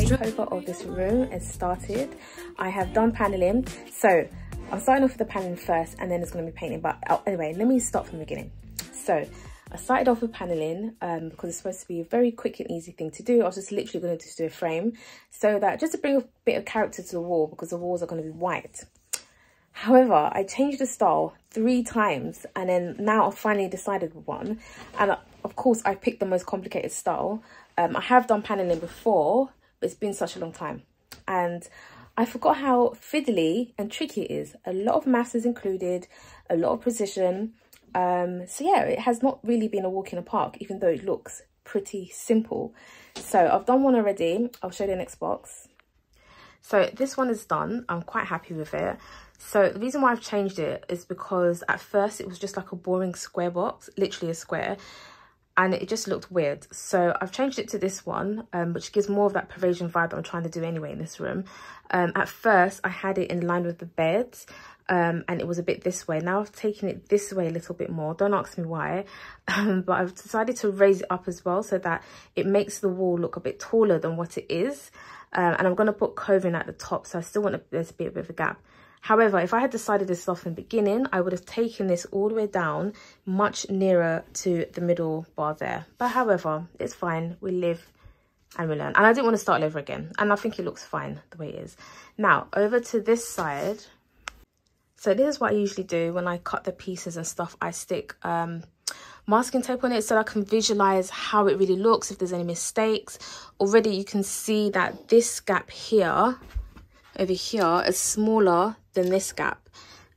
makeover of this room has started. I have done paneling, so I'm starting off with the paneling first and then it's going to be painting. But anyway, let me start from the beginning. So I started off with paneling because it's supposed to be a very quick and easy thing to do. I was just literally going to just do a frame, so that just to bring a bit of character to the wall, because the walls are going to be white. However, I changed the style 3 times and then now I've finally decided one. And of course, I picked the most complicated style. I have done paneling before, but it's been such a long time. And I forgot how fiddly and tricky it is. A lot of mass is included, a lot of precision. So yeah, it has not really been a walk in the park, even though it looks pretty simple. So I've done one already. I'll show you the next box. So this one is done. I'm quite happy with it. So the reason why I've changed it is because at first it was just like a boring square box, literally a square, and it just looked weird. So I've changed it to this one, which gives more of that Parisian vibe that I'm trying to do anyway in this room. At first I had it in line with the bed, and it was a bit this way. Now I've taken it this way a little bit more. Don't ask me why, but I've decided to raise it up as well so that it makes the wall look a bit taller than what it is. And I'm going to put coving at the top, so I still want there to be a bit of a gap. However, if I had decided this off in the beginning, I would have taken this all the way down, much nearer to the middle bar there. But however, it's fine. We live and we learn. And I didn't want to start over again. And I think it looks fine the way it is. Now, over to this side. So this is what I usually do when I cut the pieces and stuff. I stick masking tape on it so I can visualize how it really looks, if there's any mistakes. Already you can see that this gap here, over here, is smaller than this gap,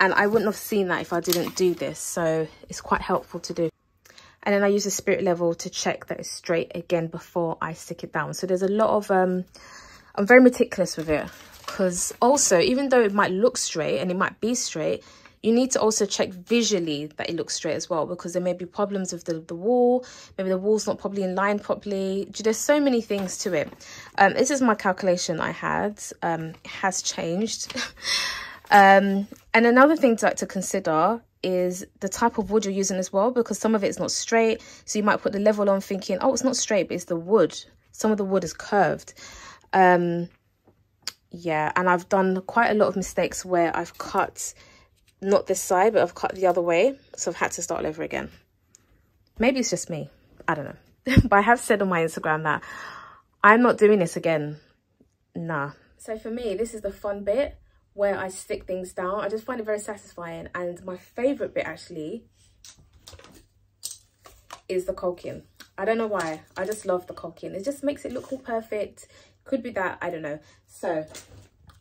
and I wouldn't have seen that if I didn't do this, so it's quite helpful to do. And then I use the spirit level to check that it's straight again before I stick it down. So there's a lot of I'm very meticulous with it, because also, even though it might look straight and it might be straight, you need to also check visually that it looks straight as well, because there may be problems with the wall. Maybe the wall's not probably in line properly. There's so many things to it. This is my calculation I had. It has changed. And another thing to consider is the type of wood you're using as well, because some of it's not straight. So you might put the level on thinking, oh, it's not straight, but it's the wood. Some of the wood is curved. Yeah, and I've done quite a lot of mistakes where I've cut not this side, but I've cut the other way, so I've had to start over again. Maybe it's just me, I don't know. But I have said on my Instagram that I'm not doing this again. Nah. So for me, this is the fun bit where I stick things down. I just find it very satisfying, and my favorite bit actually is the caulking. I don't know why, I just love the caulking. It just makes it look all perfect. Could be that, I don't know. So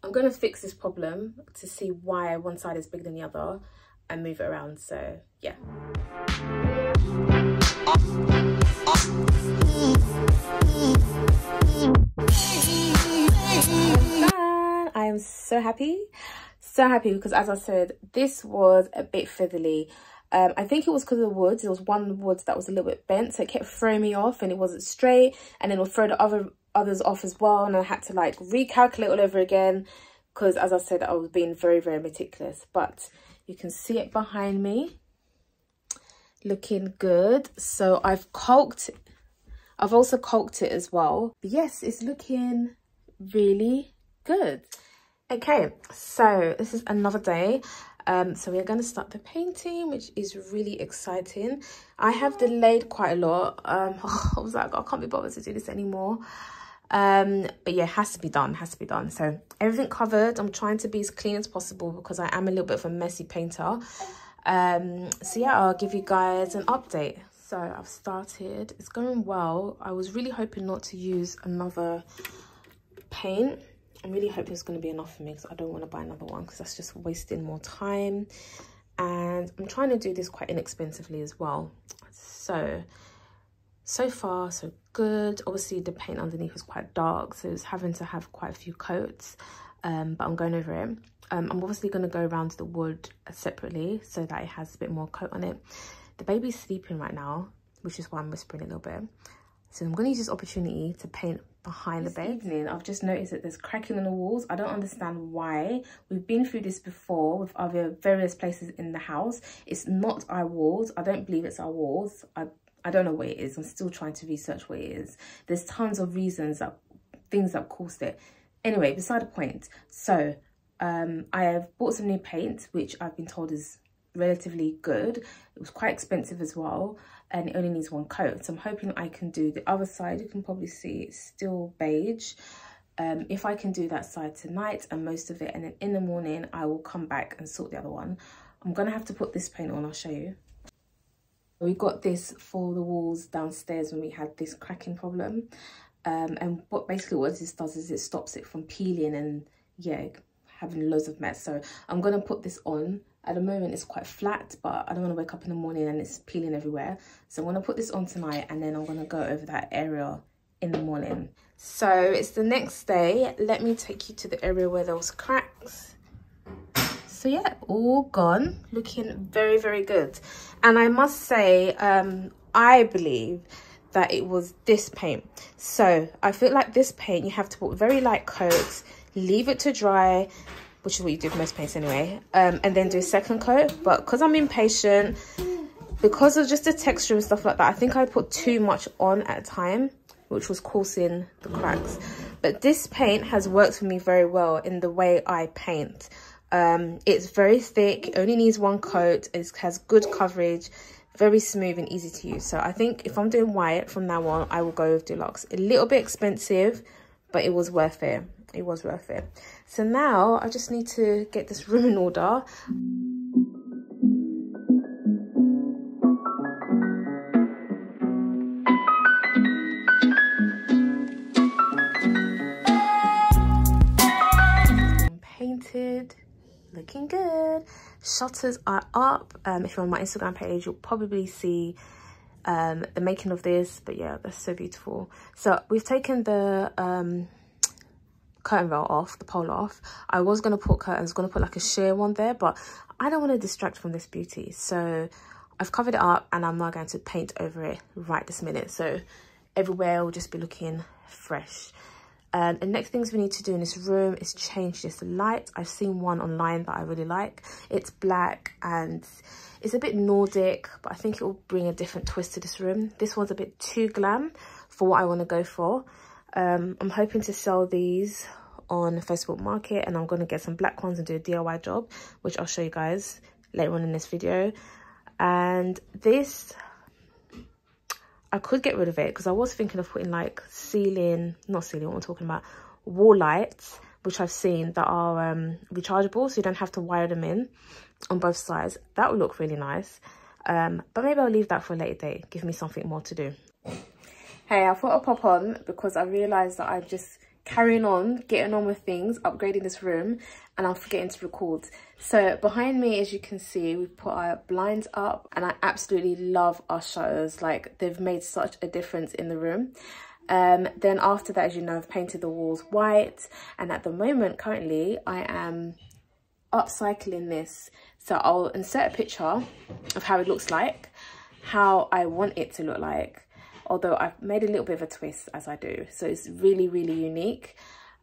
I'm going to fix this problem to see why one side is bigger than the other and move it around. So, yeah. I am so happy because, as I said, this was a bit fiddly. I think it was because of the woods. There was one wood that was a little bit bent, so it kept throwing me off and it wasn't straight, and then it would throw the others off as well, and I had to like recalculate all over again because, as I said, I was being very, very meticulous. But you can see it behind me looking good. So I've also caulked it as well. But yes, it's looking really good. Okay, so this is another day. So we're going to start the painting, which is really exciting. I have delayed quite a lot. I was like, I can't be bothered to do this anymore. But yeah, it has to be done, So everything covered. I'm trying to be as clean as possible because I am a little bit of a messy painter. So yeah, I'll give you guys an update. So I've started, it's going well. I was really hoping not to use another paint. I'm really hoping it's going to be enough for me because I don't want to buy another one because that's just wasting more time. And I'm trying to do this quite inexpensively as well. So far, so good. Obviously, the paint underneath was quite dark, so it's having to have quite a few coats. But I'm going over it. I'm obviously going to go around the wood separately so that it has a bit more coat on it. The baby's sleeping right now, which is why I'm whispering a little bit. So I'm going to use this opportunity to paint behind the bed. This evening, I've just noticed that there's cracking on the walls. I don't understand why. We've been through this before with other various places in the house. It's not our walls. I don't believe it's our walls. I don't know what it is. I'm still trying to research what it is. There's tons of reasons that things that caused it. Anyway, beside the point. So I have bought some new paint, which I've been told is relatively good. It was quite expensive as well, and it only needs one coat. So I'm hoping I can do the other side. You can probably see it's still beige. If I can do that side tonight and most of it, and then in the morning I will come back and sort the other one. I'm gonna have to put this paint on, I'll show you. We got this for the walls downstairs when we had this cracking problem. And what this does is it stops it from peeling and yeah, having loads of mess. So I'm gonna put this on. At the moment it's quite flat, but I don't want to wake up in the morning and it's peeling everywhere. So I'm gonna put this on tonight, and then I'm gonna go over that area in the morning. So it's the next day. Let me take you to the area where there was cracks. So yeah, all gone, looking very, very good. And I must say, I believe that it was this paint. So I feel like this paint, you have to put very light coats, leave it to dry, which is what you do with most paints anyway, and then do a second coat. But because I'm impatient, because of just the texture and stuff like that, I think I put too much on at a time, which was causing the cracks. But this paint has worked for me very well in the way I paint. It's very thick, it only needs one coat, it has good coverage, very smooth and easy to use. So I think if I'm doing white from now on, I will go with Deluxe. A little bit expensive, but it was worth it. It was worth it. So now I just need to get this room in order. Painted, looking good. Shutters are up. If you're on my Instagram page, you'll probably see the making of this, but yeah, that's so beautiful. So we've taken the curtain rail off, the pole off. I was going to put curtains, going to put like a sheer one there, but I don't want to distract from this beauty. So I've covered it up, and I'm now going to paint over it right this minute. So everywhere will just be looking fresh. The next things we need to do in this room is change this light. I've seen one online that I really like. It's black and it's a bit Nordic, but I think it will bring a different twist to this room. This one's a bit too glam for what I want to go for. I'm hoping to sell these on Facebook Market, and I'm going to get some black ones and do a DIY job, which I'll show you guys later on in this video. And this, I could get rid of it because I was thinking of putting like not ceiling, what I'm talking about, wall lights, which I've seen that are rechargeable, so you don't have to wire them in on both sides. That would look really nice. But maybe I'll leave that for a later date, give me something more to do. Hey, I thought I'd pop on because I realised that I'm just carrying on, getting on with things, upgrading this room, and I'm forgetting to record. So behind me, as you can see, we've put our blinds up, and I absolutely love our shutters. Like, they've made such a difference in the room. Then after that, as you know, I've painted the walls white, and at the moment, currently, I am upcycling this. So I'll insert a picture of how it looks like, how I want it to look like, although I've made a little bit of a twist as I do. So it's really, really unique.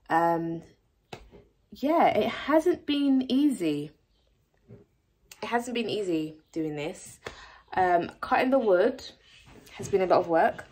Yeah, it hasn't been easy. It hasn't been easy doing this. Cutting the wood has been a lot of work.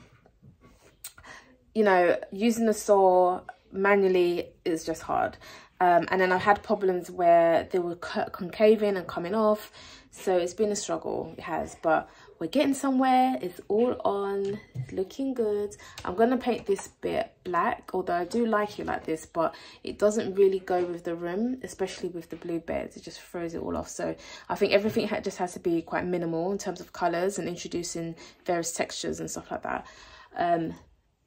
You know, using the saw manually is just hard. And then I've had problems where they were concaving and coming off. So it's been a struggle, it has, but we're getting somewhere. It's all on, it's looking good. I'm gonna paint this bit black, although I do like it like this, but it doesn't really go with the room, especially with the blue beds. It just throws it all off. So I think everything just has to be quite minimal in terms of colors and introducing various textures and stuff like that.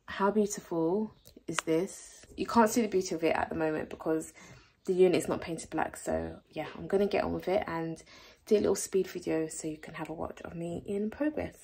How beautiful is this? You can't see the beauty of it at the moment because the unit is not painted black. So yeah, I'm gonna get on with it and do a little speed video so you can have a watch of me in progress.